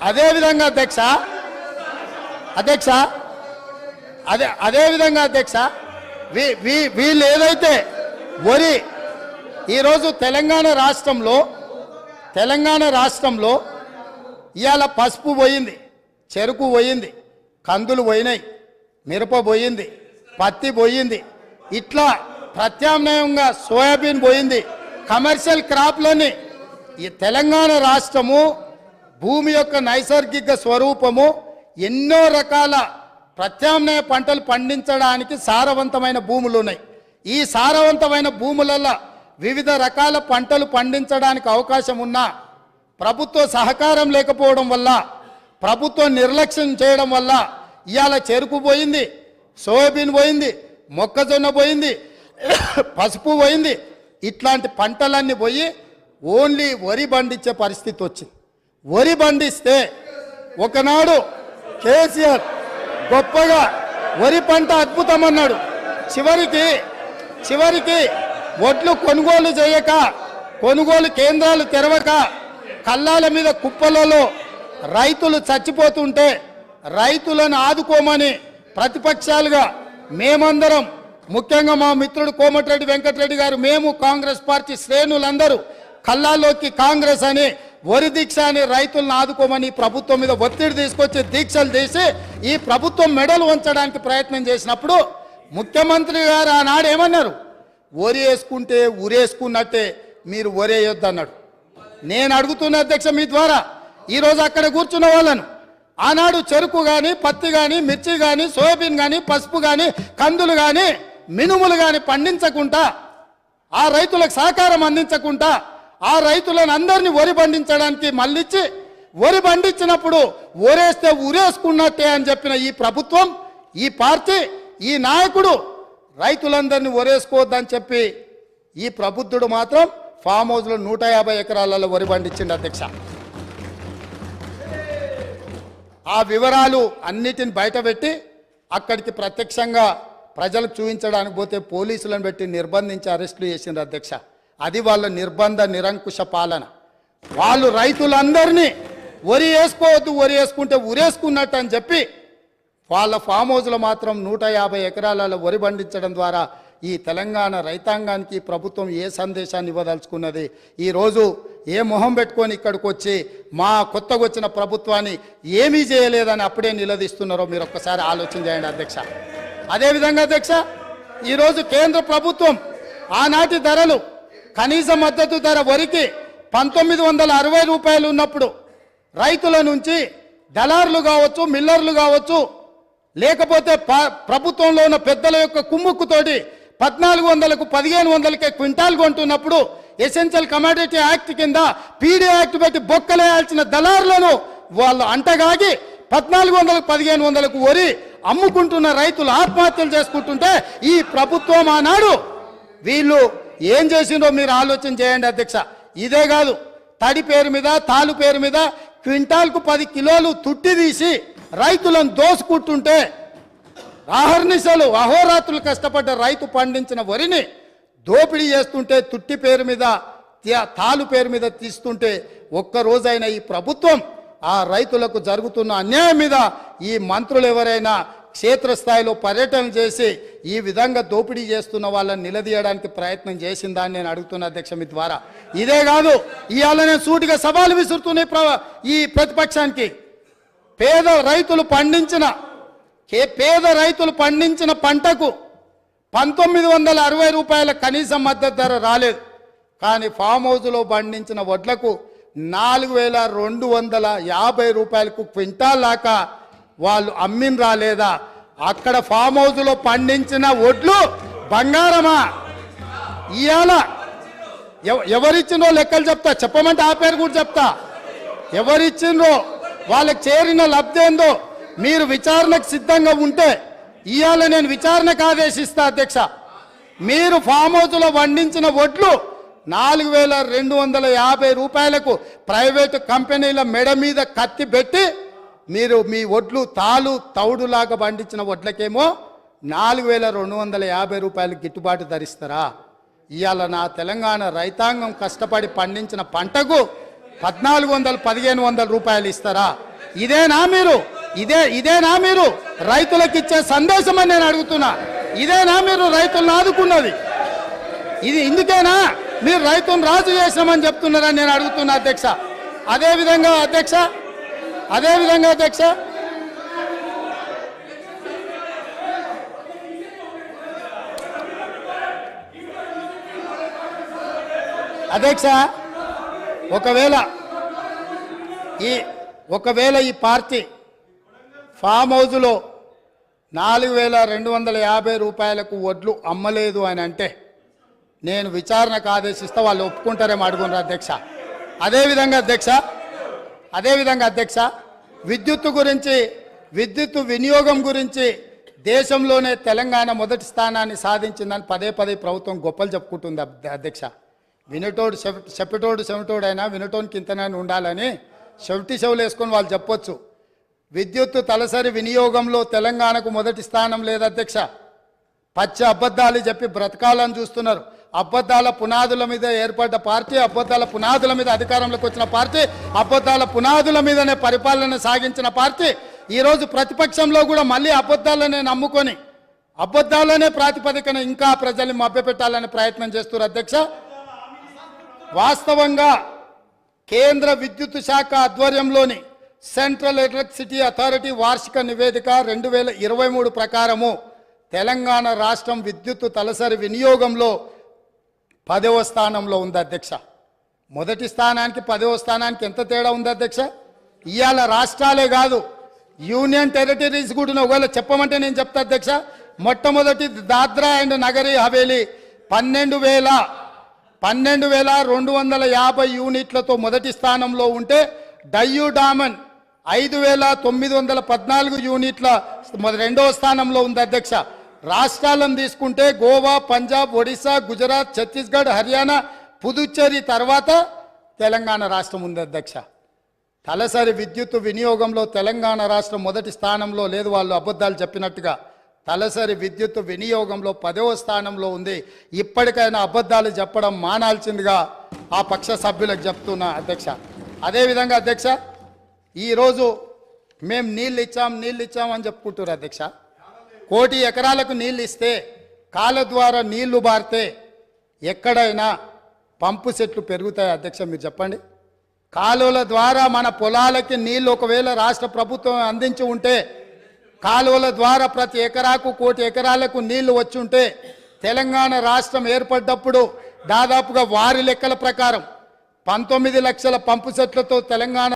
అదేవిధంగా అధ్యక్ష అదేవిధంగా అధ్యక్ష వీళ్ళు ఏదైతే వరి ఈరోజు తెలంగాణ రాష్ట్రంలో ఇవాళ పసుపు పోయింది, చెరుకు పోయింది, కందులు పోయినాయి, మిరప పోయింది, పత్తి పోయింది, ఇట్లా ప్రత్యామ్నాయంగా సోయాబీన్ పోయింది. కమర్షియల్ క్రాప్లని ఈ తెలంగాణ రాష్ట్రము భూమి యొక్క నైసర్గిక స్వరూపము ఎన్నో రకాల ప్రత్యామ్నాయ పంటలు పండించడానికి సారవంతమైన భూములు ఉన్నాయి. ఈ సారవంతమైన భూములలో వివిధ రకాల పంటలు పండించడానికి అవకాశం ఉన్నా ప్రభుత్వ సహకారం లేకపోవడం వల్ల, ప్రభుత్వం నిర్లక్ష్యం చేయడం వల్ల ఇవాళ చెరుకు పోయింది, సోయాబీన్ పోయింది, మొక్కజొన్న పోయింది, పసుపు పోయింది. ఇట్లాంటి పంటలన్నీ పోయి ఓన్లీ వరి పండించే పరిస్థితి వచ్చింది. వరి పండిస్తే ఒకనాడు కేసీఆర్ గొప్పగా వరి పంట అద్భుతం అన్నాడు. చివరికి వడ్లు కొనుగోలు చేయక, కొనుగోలు కేంద్రాలు తెరవక, కల్లాల మీద కుప్పలలో రైతులు చచ్చిపోతుంటే రైతులను ఆదుకోమని ప్రతిపక్షాలుగా మేమందరం, ముఖ్యంగా మా మిత్రుడు కోమటిరెడ్డి వెంకటరెడ్డి గారు, మేము కాంగ్రెస్ పార్టీ శ్రేణులందరూ కల్లాలోకి కాంగ్రెస్ అని వరి దీక్ష అని రైతులను ఆదుకోమని ప్రభుత్వం మీద ఒత్తిడి తీసుకొచ్చి దీక్షలు చేసి ఈ ప్రభుత్వం మెడలు ఉంచడానికి ప్రయత్నం చేసినప్పుడు ముఖ్యమంత్రి గారు ఆనాడు ఏమన్నారు? వరి వేసుకుంటే ఉరేసుకున్నట్టే, మీరు వరేయొద్దు అన్నాడు. నేను అడుగుతున్న అధ్యక్ష మీ ద్వారా ఈరోజు అక్కడ కూర్చున్న వాళ్ళను, ఆనాడు చెరుకు కానీ, పత్తి కానీ, మిర్చి కానీ, సోయాబీన్ కానీ, పసుపు కానీ, కందులు కానీ, మినుములు కానీ పండించకుండా, ఆ రైతులకు సహకారం అందించకుండా, ఆ రైతులను అందరినీ వరి పండించడానికి మళ్ళించి వరి పండించినప్పుడు ఒరేస్తే ఉరేసుకున్నట్టే అని చెప్పిన ఈ ప్రభుత్వం, ఈ పార్టీ, ఈ నాయకుడు రైతులందరినీ ఒరేసుకోవద్దని చెప్పి ఈ ప్రబుద్ధుడు మాత్రం ఫామ్ హౌస్లో 150 ఎకరాలలో వరి పండించింది అధ్యక్ష. ఆ వివరాలు అన్నిటిని బయటపెట్టి అక్కడికి ప్రత్యక్షంగా ప్రజలకు చూపించడానికి పోతే పోలీసులను పెట్టి నిర్బంధించి అరెస్టులు చేసింది అధ్యక్ష. అది వాళ్ళ నిర్బంధ నిరంకుశ పాలన. వాళ్ళు రైతులందరినీ వరి వేసుకోవద్దు, వరి వేసుకుంటే ఉరేసుకున్నట్టు అని చెప్పి వాళ్ళ ఫామ్ హౌస్లో మాత్రం 150 ఎకరాలలో వరి పండించడం ద్వారా ఈ తెలంగాణ రైతాంగానికి ప్రభుత్వం ఏ సందేశాన్ని ఇవ్వదలుచుకున్నది? ఈరోజు ఏ మొహం పెట్టుకొని ఇక్కడికి వచ్చి మా కొత్తగా వచ్చిన ప్రభుత్వాన్ని ఏమీ చేయలేదని అప్పుడే నిలదీస్తున్నారో మీరు ఒక్కసారి ఆలోచన చేయండి అధ్యక్ష. అదేవిధంగా అధ్యక్ష, ఈరోజు కేంద్ర ప్రభుత్వం ఆనాటి ధరలు, కనీస మద్దతు ధర వరికి 1960 రూపాయలు ఉన్నప్పుడు రైతుల నుంచి దళారులు కావచ్చు, మిల్లర్లు కావచ్చు, లేకపోతే ప్రభుత్వంలో ఉన్న పెద్దల యొక్క కుమ్ముక్కుతోటి 1400కు 1500కే క్వింటాల్ కొంటున్నప్పుడు ఎసెన్షియల్ కమోడిటీ యాక్ట్ కింద పీడీ యాక్ట్ పెట్టి బొక్కలేయాల్సిన దళారులను వాళ్ళు అంటగాగి 1400కు 1500కు వరి అమ్ముకుంటున్న రైతులు ఆత్మహత్యలు చేసుకుంటుంటే ఈ ప్రభుత్వం ఆనాడు వీళ్ళు ఏం చేసిందో మీరు ఆలోచన చేయండి అధ్యక్ష. ఇదే కాదు, తడి పేరు మీద, తాలు పేరు మీద క్వింటాల్కు 10 కిలోలు తుట్టి తీసి రైతులను దోసుకుంటుంటే, అహర్నిశలు అహోరాత్రులు కష్టపడ్డ రైతు పండించిన వరిని దోపిడీ చేస్తుంటే, తుట్టి పేరు మీద, తాలు పేరు మీద తీస్తుంటే ఒక్కరోజైనా ఈ ప్రభుత్వం ఆ రైతులకు జరుగుతున్న అన్యాయం మీద ఈ మంత్రులు ఎవరైనా క్షేత్రస్థాయిలో పర్యటన చేసి ఈ విధంగా దోపిడీ చేస్తున్న వాళ్ళని నిలదీయడానికి ప్రయత్నం చేసిందా అని నేను అడుగుతున్న అధ్యక్ష మీ ద్వారా. ఇదే కాదు, ఇవాళ నేను సూటిగా సవాలు విసురుతున్న ఈ ప్రతిపక్షానికి, పేద రైతులు పండించిన పంటకు 1960 రూపాయల కనీస మద్దతు ధర రాలేదు. కానీ ఫామ్ హౌస్లో పండించిన వడ్లకు 4250 రూపాయలకు క్వింటాల్ దాకా వాళ్ళు అమ్మిన రాలేదా? అక్కడ ఫామ్ హౌస్లో పండించిన వడ్లు బంగారమా? ఇవాళ ఎవరిచ్చిందో లెక్కలు చెప్తా, చెప్పమంటే ఆ పేరు కూడా చెప్తా. ఎవరిచ్చిందో, వాళ్ళకి చేరిన లబ్ధి ఏందో మీరు విచారణకు సిద్ధంగా ఉంటే ఇవాళ నేను విచారణకు ఆదేశిస్తా అధ్యక్ష. మీరు ఫామ్ హౌస్లో పండించిన వడ్లు 4250 రూపాయలకు ప్రైవేటు కంపెనీల మెడ మీద కత్తి పెట్టి మీరు మీ వడ్లు తౌడులాగా పండించిన వడ్లకేమో 4250 రూపాయలు గిట్టుబాటు ధరిస్తారా? ఇవాళ నా తెలంగాణ రైతాంగం కష్టపడి పండించిన పంటకు 1400-1500 రూపాయలు ఇస్తారా? ఇదేనా మీరు రైతులకు ఇచ్చే సందేశం అని నేను అడుగుతున్నా. ఇదేనా మీరు రైతులను ఆదుకున్నది? ఇది ఇందుకేనా మీరు రైతును రాజు చేసినామని చెప్తున్నారని నేను అడుగుతున్నా అధ్యక్ష. అదేవిధంగా అధ్యక్ష ఒకవేళ ఈ పార్టీ ఫామ్ హౌజ్లో 4,250 రూపాయలకు వడ్లు అమ్మలేదు అని అంటే నేను విచారణకు ఆదేశిస్తే వాళ్ళు ఒప్పుకుంటారేమో అడుగున్నారు అధ్యక్ష. అదేవిధంగా అధ్యక్ష విద్యుత్ వినియోగం గురించి దేశంలోనే తెలంగాణ మొదటి స్థానాన్ని సాధించిందని పదే ప్రభుత్వం గొప్పలు చెప్పుకుంటుంది అధ్యక్ష. వినటోడు చెవిటోడు అయినా వినటోనికి ఇంతనైనా ఉండాలని చెవులు వేసుకొని వాళ్ళు చెప్పొచ్చు. విద్యుత్ తలసరి వినియోగంలో తెలంగాణకు మొదటి స్థానం లేదు అధ్యక్ష. పచ్చ అబద్ధాలు చెప్పి బ్రతకాలని చూస్తున్నారు. అబద్ధాల పునాదుల మీద ఏర్పడ్డ పార్టీ, అబద్ధాల పునాదుల మీద అధికారంలోకి వచ్చిన పార్టీ, అబద్ధాల పునాదుల మీదనే పరిపాలన సాగించిన పార్టీ ఈరోజు ప్రతిపక్షంలో కూడా మళ్ళీ అబద్ధాలనే నమ్ముకొని అబద్ధాలనే ప్రాతిపదికన ఇంకా ప్రజల్ని మభ్యపెట్టాలని ప్రయత్నం చేస్తున్నారు అధ్యక్ష. వాస్తవంగా కేంద్ర విద్యుత్ శాఖ ఆధ్వర్యంలోని సెంట్రల్ ఎలక్ట్రిసిటీ అథారిటీ వార్షిక నివేదిక 2023 ప్రకారము తెలంగాణ రాష్ట్రం విద్యుత్ తలసరి వినియోగంలో 10వ స్థానంలో ఉంది అధ్యక్ష. మొదటి స్థానానికి 10వ స్థానానికి ఎంత తేడా ఉంది అధ్యక్ష? ఇవాళ రాష్ట్రాలే కాదు, యూనియన్ టెరిటరీస్ కూడా ఒకవేళ చెప్పమంటే నేను చెప్తా అధ్యక్ష. మొట్టమొదటి దాద్రా అండ్ నగరీ హవేలీ 12,250 యూనిట్లతో మొదటి స్థానంలో ఉంటే డయ్యూ డామన్ 5,914 యూనిట్ల రెండవ స్థానంలో ఉంది అధ్యక్ష. రాష్ట్రాలను తీసుకుంటే గోవా, పంజాబ్, ఒడిశా, గుజరాత్, ఛత్తీస్గఢ్, హర్యానా, పుదుచ్చేరి తర్వాత తెలంగాణ రాష్ట్రం ఉంది అధ్యక్ష. తలసరి విద్యుత్ వినియోగంలో తెలంగాణ రాష్ట్రం మొదటి స్థానంలో లేదు, వాళ్ళు అబద్ధాలు చెప్పినట్టుగా. తలసరి విద్యుత్ వినియోగంలో 10వ స్థానంలో ఉంది. ఇప్పటికైనా అబద్ధాలు చెప్పడం మానాల్సిందిగా ఆ పక్ష సభ్యులకు చెప్తున్నా అధ్యక్ష. అదేవిధంగా అధ్యక్ష, ఈరోజు మేము నీళ్ళు ఇచ్చాం అని చెప్పుకుంటారు అధ్యక్ష. 1 కోటి ఎకరాలకు నీళ్ళు ఇస్తే కాళ్ళ ద్వారా నీళ్లు బారితే ఎక్కడైనా పంపు సెట్లు పెరుగుతాయి అధ్యక్ష? మీరు చెప్పండి. కాలువల ద్వారా మన పొలాలకి నీళ్లు ఒకవేళ రాష్ట్ర ప్రభుత్వం అందించి ఉంటే, కాలువల ద్వారా ప్రతి ఎకరాకు 1 కోటి ఎకరాలకు నీళ్లు వచ్చి ఉంటే, తెలంగాణ రాష్ట్రం ఏర్పడ్డప్పుడు దాదాపుగా వారి లెక్కల ప్రకారం 19 లక్షల పంపు సెట్లతో తెలంగాణ